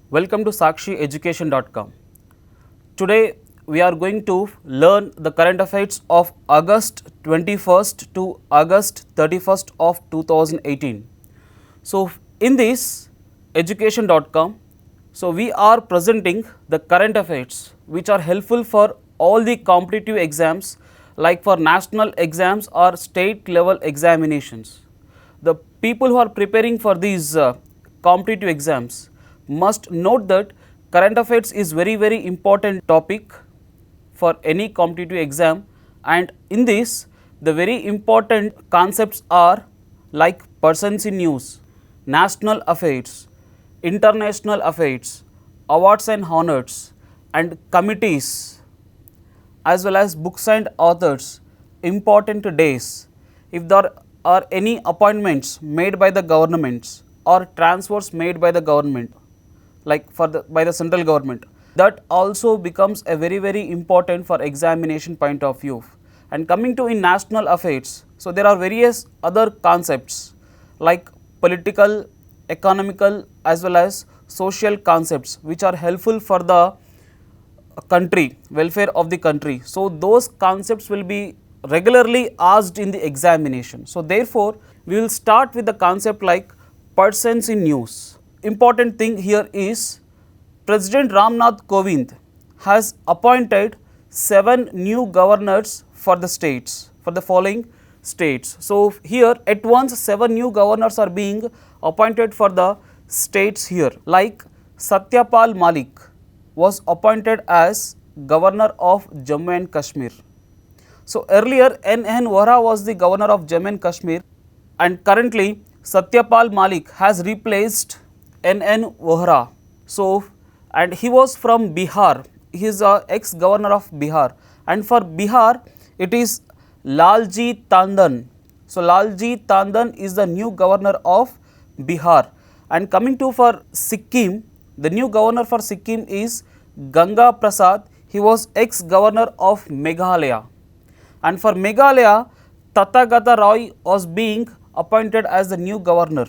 Welcome to SakshiEducation.com. Today we are going to learn the current affairs of August 21st to August 31st of 2018. So in this education.com, so we are presenting the current affairs which are helpful for all the competitive exams like for national exams or state level examinations. The people who are preparing for these competitive exams must note that current affairs is very important topic for any competitive exam, and in this the very important concepts are like persons in news, national affairs, international affairs, awards and honors, and committees, as well as books and authors, important days, if there are any appointments made by the governments or transfers made by the government, like by the central government, that also becomes a very important for examination point of view. And coming to in national affairs, so there are various other concepts like political, economical as well as social concepts which are helpful for the country, welfare of the country. So those concepts will be regularly asked in the examination. So therefore we will start with the concept like persons in news. Important thing here is President Ramnath Kovind has appointed 7 new governors for the states, for the following states. So here at once 7 new governors are being appointed for the states here, like Satyapal Malik was appointed as governor of Jammu and Kashmir. So earlier N.N. Vohra was the governor of Jammu and Kashmir, and currently Satyapal Malik has replaced N.N. Vohra. So and he was from Bihar. He is a ex-governor of Bihar, and for Bihar it is Lalji Tandon. So Lalji Tandon is the new governor of Bihar. And coming to for Sikkim, the new governor for Sikkim is Ganga Prasad. He was ex-governor of Meghalaya. And for Meghalaya, Tathagata Roy was being appointed as the new governor,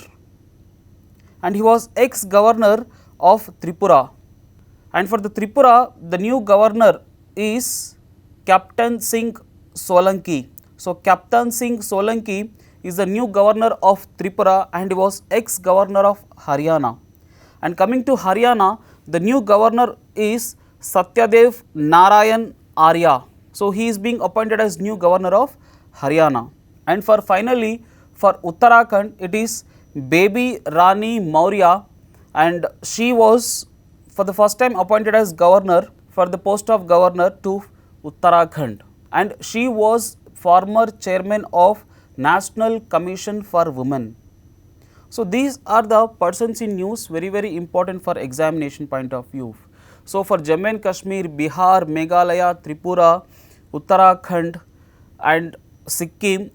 and he was ex-governor of Tripura. And for the Tripura, the new governor is Captain Singh Solanki. So Captain Singh Solanki is the new governor of Tripura, and he was ex-governor of Haryana. And coming to Haryana, the new governor is Satyadev Narayan Arya. So he is being appointed as new governor of Haryana. And for finally for Uttarakhand, it is Baby Rani Maurya, and she was for the first time appointed as governor for the post of governor to Uttarakhand, and she was former chairman of National Commission for Women. So these are the persons in news, very important for examination point of view. So for Jammu and Kashmir, Bihar, Meghalaya, Tripura, Uttarakhand and Sikkim,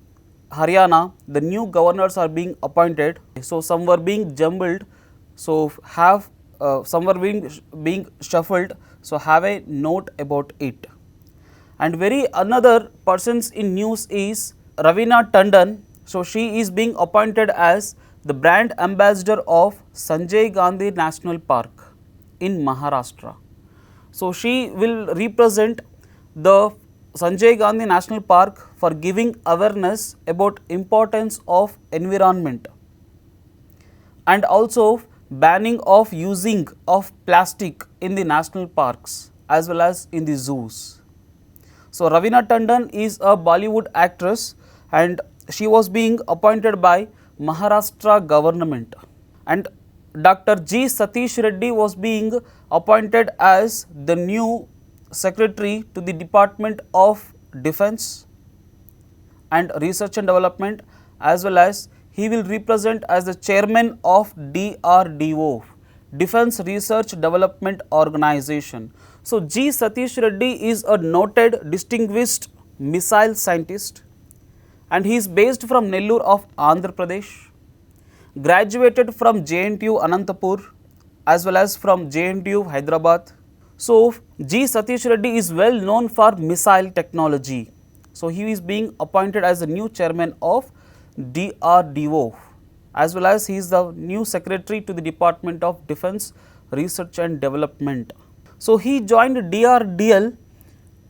Haryana, the new governors are being appointed. So some were being jumbled, so have some were being shuffled, so have a note about it. And very another persons in news is Ravina Tandon. So she is being appointed as the brand ambassador of Sanjay Gandhi National Park in Maharashtra. So she will represent the Sanjay Gandhi National Park for giving awareness about importance of environment, and also banning of using of plastic in the national parks as well as in the zoos. So Ravina Tandon is a Bollywood actress, and she was being appointed by Maharashtra government. And Dr. G. Satish Reddy was being appointed as the new secretary to the Department of Defence and Research and Development, as well as he will represent as the chairman of DRDO, Defence Research Development Organization. So G. Satish Reddy is a noted distinguished missile scientist, and he is based from Nellore of Andhra Pradesh, graduated from JNTU Anantapur as well as from JNTU Hyderabad. So G. Satish Reddy is well known for missile technology. So he is being appointed as the new chairman of DRDO, as well as he is the new secretary to the Department of Defence Research and Development. So he joined DRDL,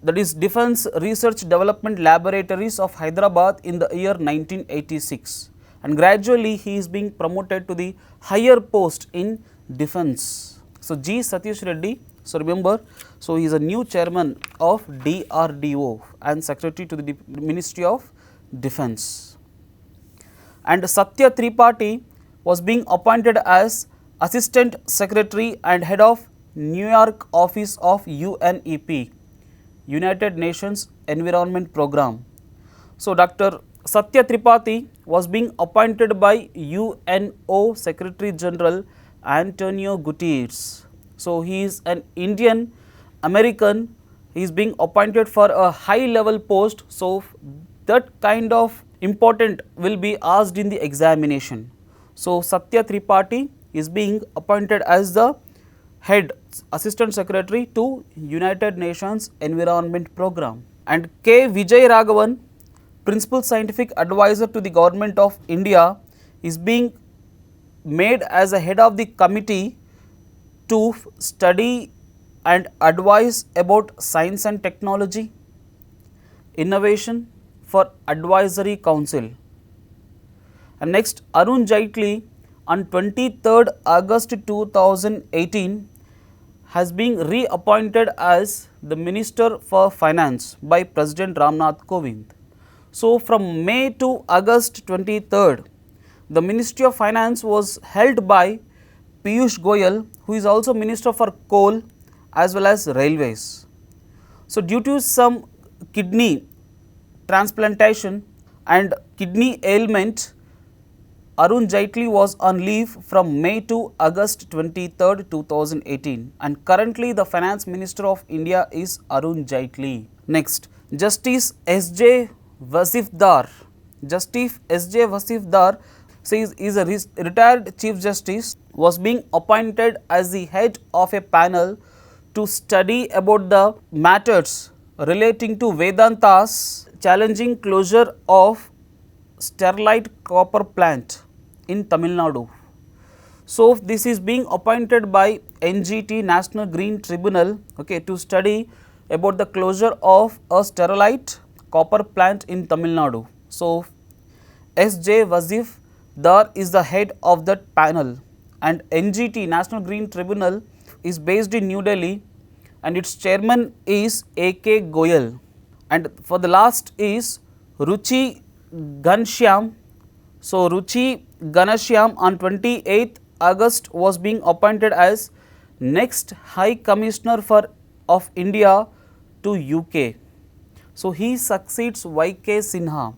that is Defence Research Development Laboratories of Hyderabad, in the year 1986, and gradually he is being promoted to the higher post in defence. So G. Satish Reddy, so remember, so he is a new chairman of DRDO and secretary to the Ministry of Defence. And Satya Tripathi was being appointed as Assistant Secretary and Head of New York Office of UNEP, United Nations Environment Program. So Dr. Satya Tripathi was being appointed by UNO Secretary General Antonio Guterres. So he is an Indian American. He is being appointed for a high level post. So that kind of important will be asked in the examination. So Satya Tripathi is being appointed as the head assistant secretary to United Nations Environment Program. And K. Vijay Raghavan, principal scientific advisor to the government of India, is being made as a head of the committee to study and advise about science and technology, innovation for Advisory Council. And next, Arun Jaitley on 23rd August 2018 has been reappointed as the Minister for Finance by President Ramnath Kovind. So from May to August 23rd, the Ministry of Finance was held by Piyush Goyal, who is also Minister for Coal as well as Railways. So due to some kidney transplantation and kidney ailment, Arun Jaitley was on leave from May to August 23rd, 2018, and currently the Finance Minister of India is Arun Jaitley. Next, Justice S.J. Vasifdar. Justice S.J. Vasifdar is a retired Chief Justice, was being appointed as the head of a panel to study about the matters relating to Vedanta's challenging closure of Sterlite copper plant in Tamil Nadu. So this is being appointed by NGT, National Green Tribunal, okay, to study about the closure of a Sterlite copper plant in Tamil Nadu. So S.J. Vasifdar is the head of that panel, and NGT, National Green Tribunal, is based in New Delhi, and its chairman is A.K. Goyal. And for the last is Ruchi Ghanshyam. So Ruchi Ghanshyam on 28th August was being appointed as next High Commissioner of India to UK. So he succeeds Y.K. Sinha.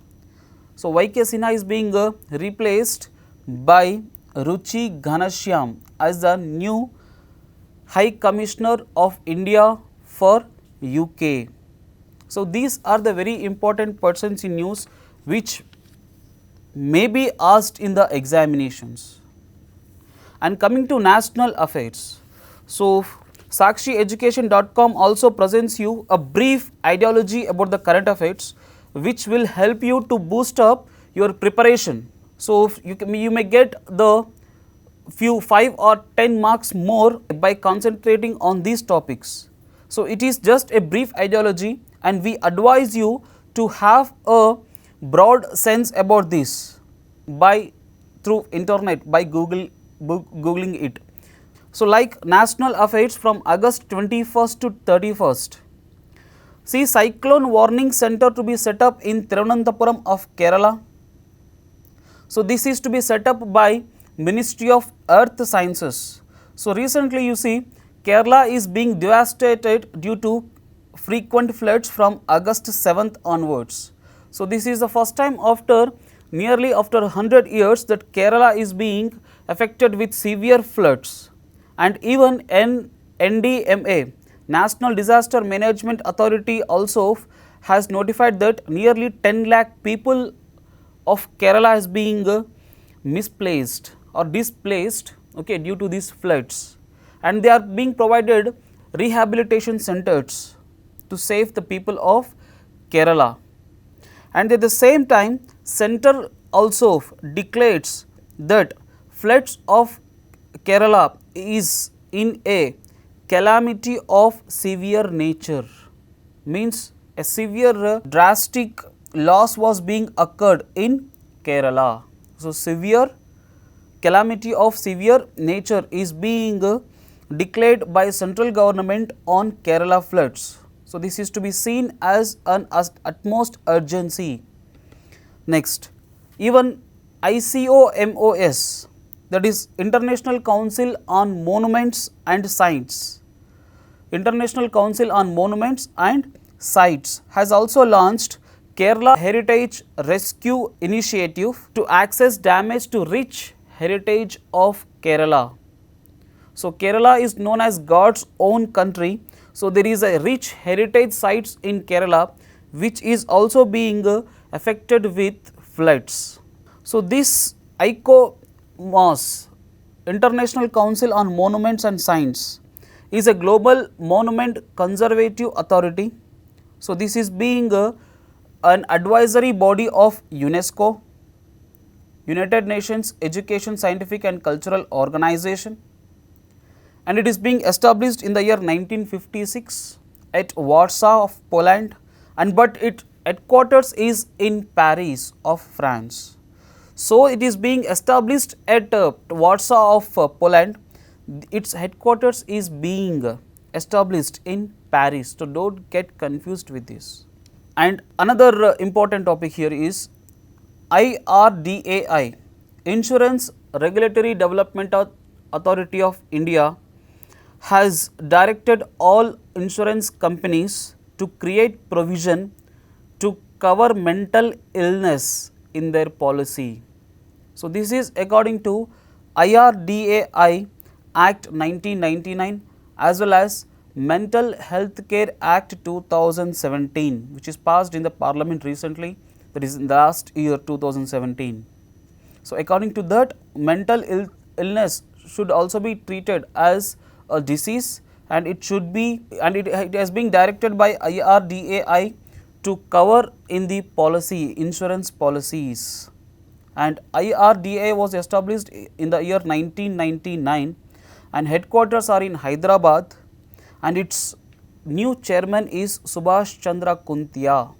So Y.K. Sinha is being replaced by Ruchi Ghanshyam as the new High Commissioner of India for UK. So these are the very important persons in news which may be asked in the examinations. And coming to national affairs, so SakshiEducation.com also presents you a brief ideology about the current affairs which will help you to boost up your preparation. So you may get the few 5 or 10 marks more by concentrating on these topics. So it is just a brief ideology, and we advise you to have a broad sense about this through internet, by googling it. So like national affairs from August 21st to 31st. See, cyclone warning center to be set up in Thiruvananthapuram of Kerala. So this is to be set up by Ministry of Earth Sciences. So recently you see Kerala is being devastated due to frequent floods from August 7th onwards. So this is the first time after 100 years that Kerala is being affected with severe floods. And even NDMA, National Disaster Management Authority, also has notified that nearly 10 lakh people of Kerala is being misplaced or displaced, okay, due to these floods, and they are being provided rehabilitation centers to save the people of Kerala. And at the same time, center also declares that floods of Kerala is in a calamity of severe nature, means a severe drastic loss was being occurred in Kerala. So, severe calamity of severe nature is being declared by central government on Kerala floods. So, this is to be seen as an utmost urgency. Next, even ICOMOS, that is International Council on Monuments and Sites, International Council on Monuments and Sites has also launched Kerala Heritage Rescue Initiative to access damage to rich heritage of Kerala. So, Kerala is known as God's own country. So, there is a rich heritage sites in Kerala which is also being affected with floods. So, this ICOMOS, International Council on Monuments and Sites, is a global monument conservative authority. So, this is being an advisory body of UNESCO, United Nations Education, Scientific and Cultural Organization, and it is being established in the year 1956 at Warsaw of Poland, and but its headquarters is in Paris of France. So, it is being established at Warsaw of Poland. Its headquarters is being established in Paris. So, do not get confused with this. And another important topic here is IRDAI, Insurance Regulatory Development Authority of India, has directed all insurance companies to create provision to cover mental illness in their policy. So, this is according to IRDAI Act 1999 as well as Mental Health Care Act 2017, which is passed in the parliament recently, that is in the last year 2017. So, according to that, mental illness should also be treated as a disease, and it should be, and it has been directed by IRDAI to cover in the policy, insurance policies. And IRDAI was established in the year 1999 and headquarters are in Hyderabad, and its new chairman is Subhash Chandra Kuntia.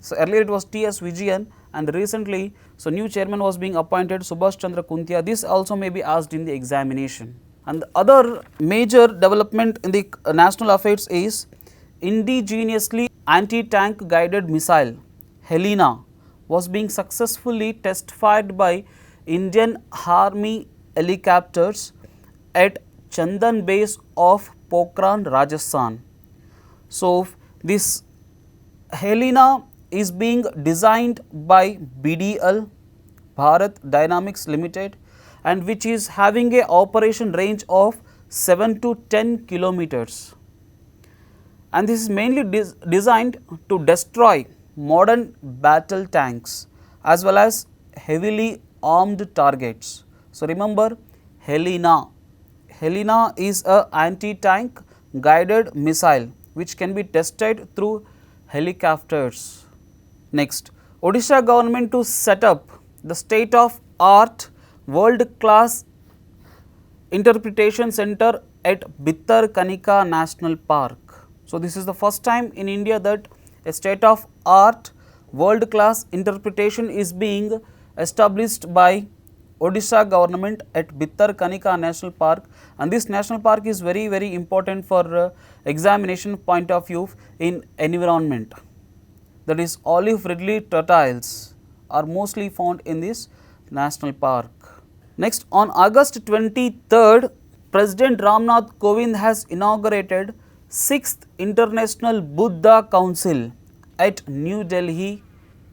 So, earlier it was T.S. Vijayan, and recently, so new chairman was being appointed Subhash Chandra Kuntia. This also may be asked in the examination. And the other major development in the national affairs is indigenously anti-tank guided missile Helena was being successfully test fired by Indian Army helicopters at Chandan base of Pokhran, Rajasthan. So, this Helena is being designed by BDL, Bharat Dynamics Limited, and which is having a operation range of 7 to 10 kilometers. And this is mainly designed to destroy modern battle tanks as well as heavily armed targets. So, remember Helena. Helena is a anti-tank guided missile which can be tested through helicopters. Next, Odisha government to set up the state of art world class interpretation center at Bhitarkanika National Park. So, this is the first time in India that a state of art world class interpretation is being established by Odisha government at Bhitarkanika National Park, and this national park is very important for examination point of view in environment. That is, olive ridley tortoises are mostly found in this national park. Next, on August 23rd, President Ramnath Kovind has inaugurated 6th International Buddha Council at New Delhi,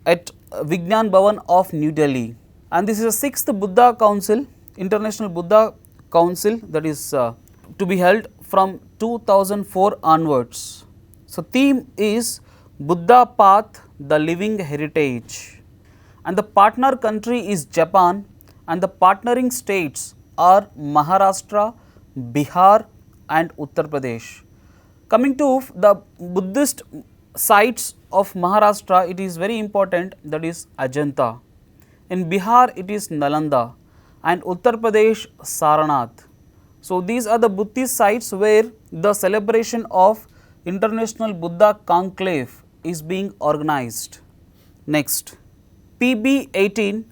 at Vigyan Bhavan of New Delhi. And this is the 6th Buddha Council, International Buddha Council, that is to be held from 2004 onwards. So, theme is Buddha Path, the Living Heritage, and the partner country is Japan, and the partnering states are Maharashtra, Bihar and Uttar Pradesh. Coming to the Buddhist sites of Maharashtra, it is very important, that is Ajanta. In Bihar, it is Nalanda, and Uttar Pradesh, Saranath. So these are the Buddhist sites where the celebration of International Buddha Conclave is being organized. Next, PB 18,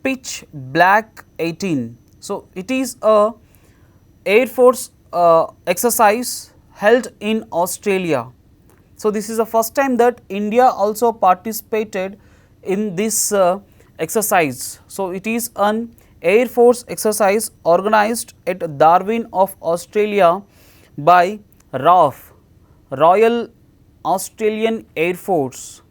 Pitch Black 18. So it is a Air Force exercise held in Australia. So this is the first time that India also participated in this exercise. So it is an Air Force exercise organized at Darwin of Australia by RAF, Royal Australian Air Force.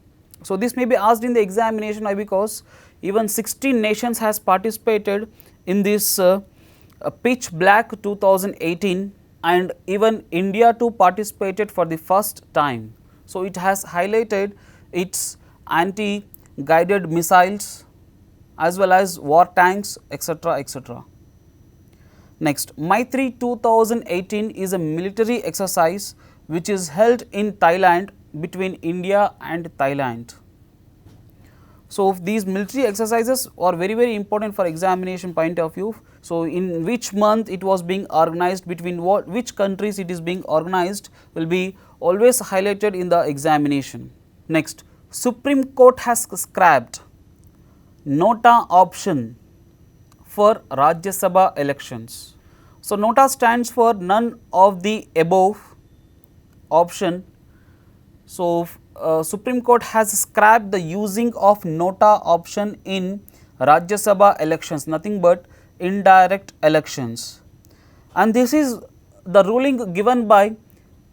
So this may be asked in the examination. Why? Because even 16 nations has participated in this Pitch Black 2018, and even India too participated for the first time. So it has highlighted its anti-guided missiles as well as war tanks, etc., etc. Next, Maitri 2018 is a military exercise which is held in Thailand between India and Thailand. So these military exercises are very important for examination point of view. So in which month it was being organized, between which countries it is being organized, will be always highlighted in the examination. Next, Supreme Court has scrapped Nota option for Rajya Sabha elections. So Nota stands for none of the above option. So Supreme Court has scrapped the using of Nota option in Rajya Sabha elections, nothing but indirect elections. And this is the ruling given by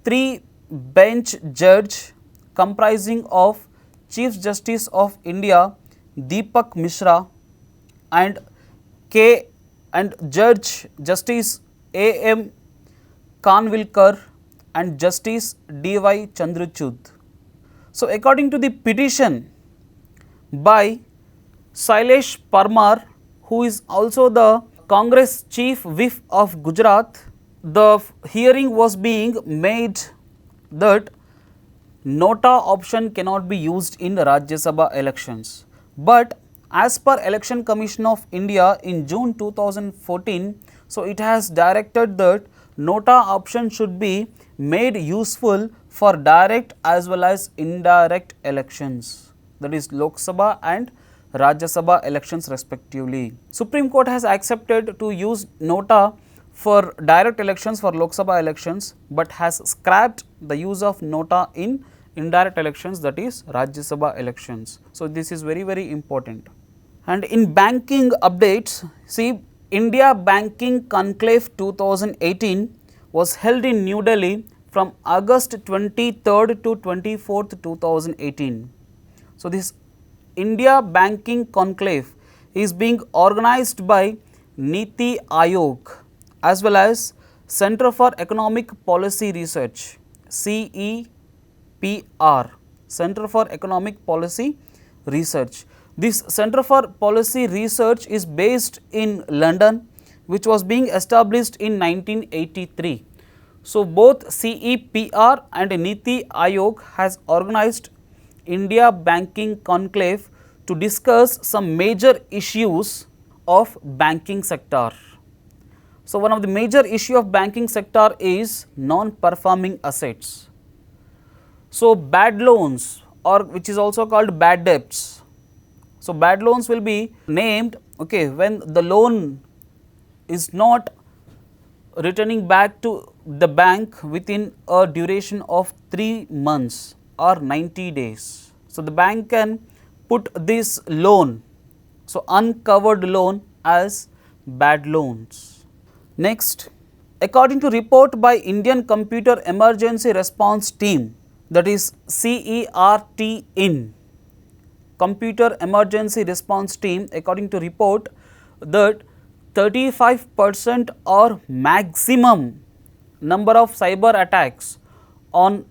3 bench judge comprising of Chief Justice of India Deepak Mishra and Judge Justice A.M. Kanvilkar and Justice D.Y. Chandrachud. So according to the petition by Sailesh Parmar, who is also the Congress Chief Whip of Gujarat, the hearing was being made that Nota option cannot be used in Rajya Sabha elections. But as per Election Commission of India in June 2014, so it has directed that Nota option should be made useful for direct as well as indirect elections, that is Lok Sabha and Rajya Sabha elections respectively. Supreme Court has accepted to use Nota for direct elections for Lok Sabha elections, but has scrapped the use of Nota in indirect elections, that is Rajya Sabha elections. So this is very important. And in banking updates, see, India Banking Conclave 2018 was held in New Delhi from August 23rd to 24th 2018. So this India Banking Conclave is being organized by Niti Aayog as well as Center for Economic Policy Research, CEPR, Center for Economic Policy Research. This Center for Policy Research is based in London, which was being established in 1983. So both CEPR and Niti Aayog has organized India Banking Conclave to discuss some major issues of banking sector. So one of the major issue of banking sector is non-performing assets. So bad loans, or which is also called bad debts. So bad loans will be named, okay, when the loan is not returning back to the bank within a duration of 3 months or 90 days. So the bank can put this loan, so uncovered loan, as bad loans. Next, according to report by Indian Computer Emergency Response Team, that is CERT-IN, Computer Emergency Response Team, according to report that 35% or maximum number of cyber attacks on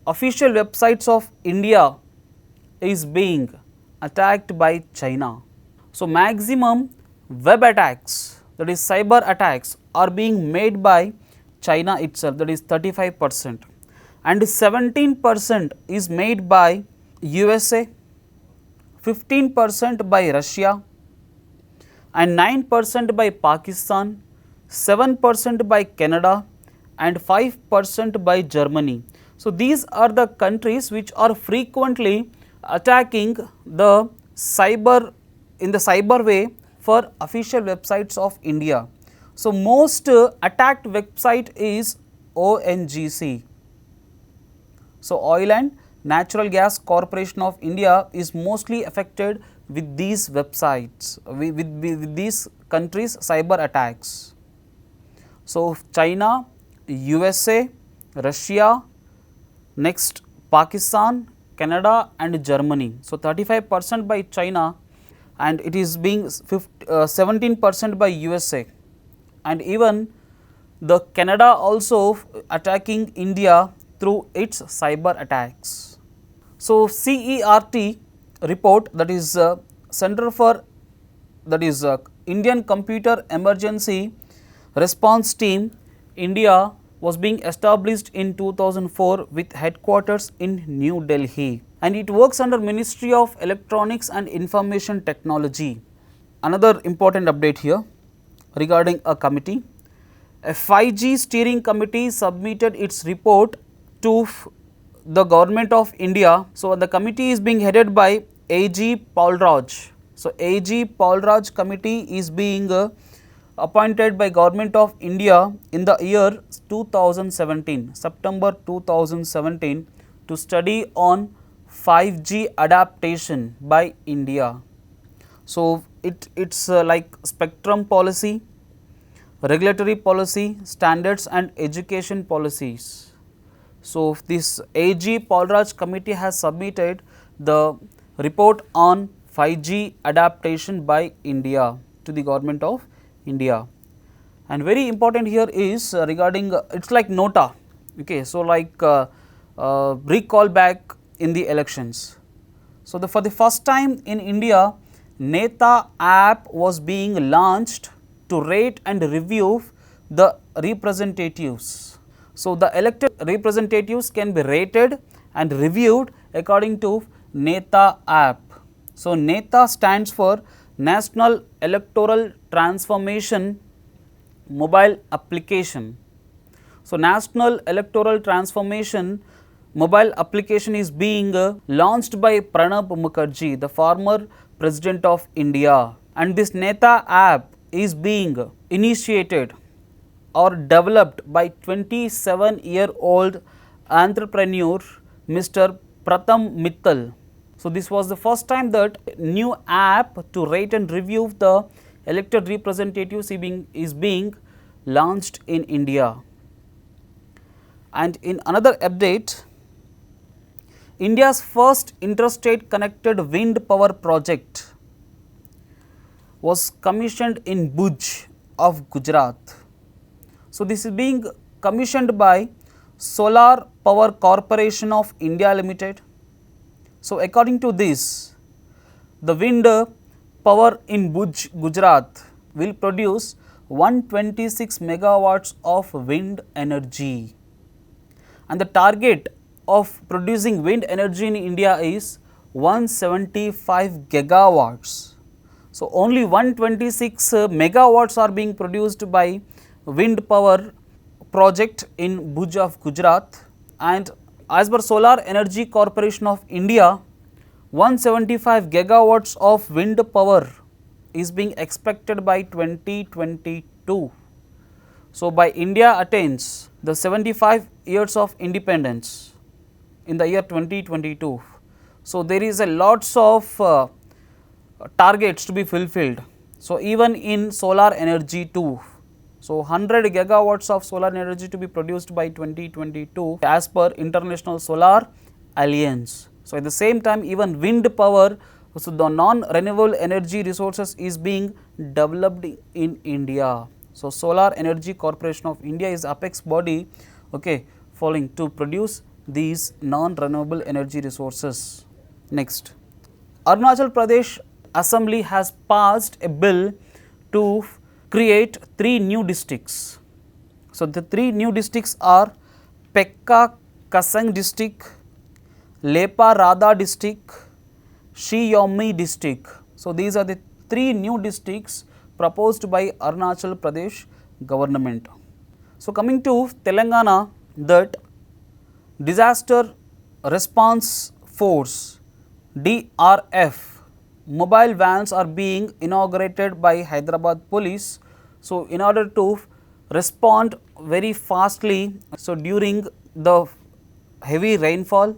official websites of India is being attacked by China. So maximum web attacks, that is cyber attacks, are being made by China itself, that is 35%, and 17% is made by USA, 15% by Russia, and 9% by Pakistan, 7% by Canada, and 5% by Germany. So, these are the countries which are frequently attacking the cyber in the cyber way for official websites of India. So, most attacked website is ONGC. So, Oil and Natural Gas Corporation of India is mostly affected with these websites, with these countries' cyber attacks. So, China, USA, Russia, next Pakistan, Canada and Germany. So, 35% by China, and it is being 17% by USA, and even the Canada also attacking India through its cyber attacks. So, CERT report, that is Center for, that is Indian Computer Emergency Response Team, India was being established in 2004 with headquarters in New Delhi, and it works under Ministry of Electronics and Information Technology. Another important update here regarding a committee. A 5G steering committee submitted its report to the government of India. So, the committee is being headed by AG Paulraj. So, AG Paulraj committee is being appointed by government of India in the year 2017, September 2017, to study on 5G adaptation by India. So, it's like spectrum policy, regulatory policy, standards and education policies. So, this AG Paulraj committee has submitted the report on 5G adaptation by India to the government of India. And very important here is regarding it's like nota. Okay, so like recall back in the elections. So, for the first time in India, Neta app was being launched to rate and review the representatives. So, the elected representatives can be rated and reviewed according to Neta app. So, Neta stands for National Electoral Transformation Mobile Application. So, National Electoral Transformation Mobile Application is being launched by Pranab Mukherjee, the former President of India, and this Neta app is being initiated or developed by 27-year-old entrepreneur Mr. Pratham Mittal. So, this was the first time that new app to rate and review the elected representatives is being launched in India. And in another update, India's first interstate connected wind power project was commissioned in Bhuj of Gujarat. So, this is being commissioned by Solar Power Corporation of India Limited. So, according to this, the wind power in Bhuj, Gujarat will produce 126 megawatts of wind energy, and the target of producing wind energy in India is 175 gigawatts. So, only 126 megawatts are being produced by wind power project in Bhuj of Gujarat, and as per Solar Energy Corporation of India, 175 gigawatts of wind power is being expected by 2022. So, by India attains the 75 years of independence in the year 2022. So, there is a lots of targets to be fulfilled. So, even in solar energy too. So, 100 gigawatts of solar energy to be produced by 2022 as per International Solar Alliance. So, at the same time, even wind power, so the non-renewable energy resources is being developed in India. So, Solar Energy Corporation of India is apex body, okay, following to produce these non-renewable energy resources. Next, Arunachal Pradesh Assembly has passed a bill to create 3 new districts. So, the 3 new districts are Pekka Kasang district, Lepa Radha district, Shiyomi district. So, these are the 3 new districts proposed by Arunachal Pradesh government. So, coming to Telangana, that Disaster Response Force DRF mobile vans are being inaugurated by Hyderabad police. So, in order to respond very fastly, so during the heavy rainfall,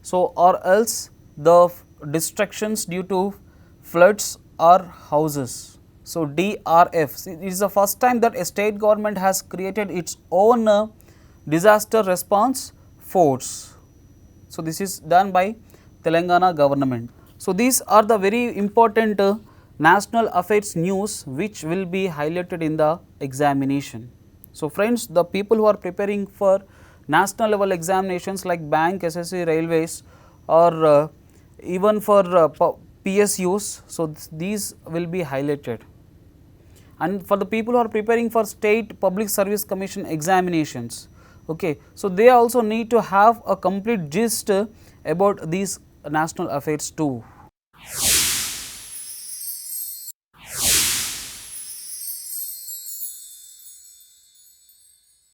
so or else the destructions due to floods or houses. So, DRF, see, it is the first time that a state government has created its own disaster response force. So, this is done by Telangana government. So, these are the very important national affairs news which will be highlighted in the examination. So, friends, the people who are preparing for national level examinations like bank, SSC, railways or even for PSUs, so these will be highlighted. And for the people who are preparing for state public service commission examinations, okay, so they also need to have a complete gist about these national affairs too.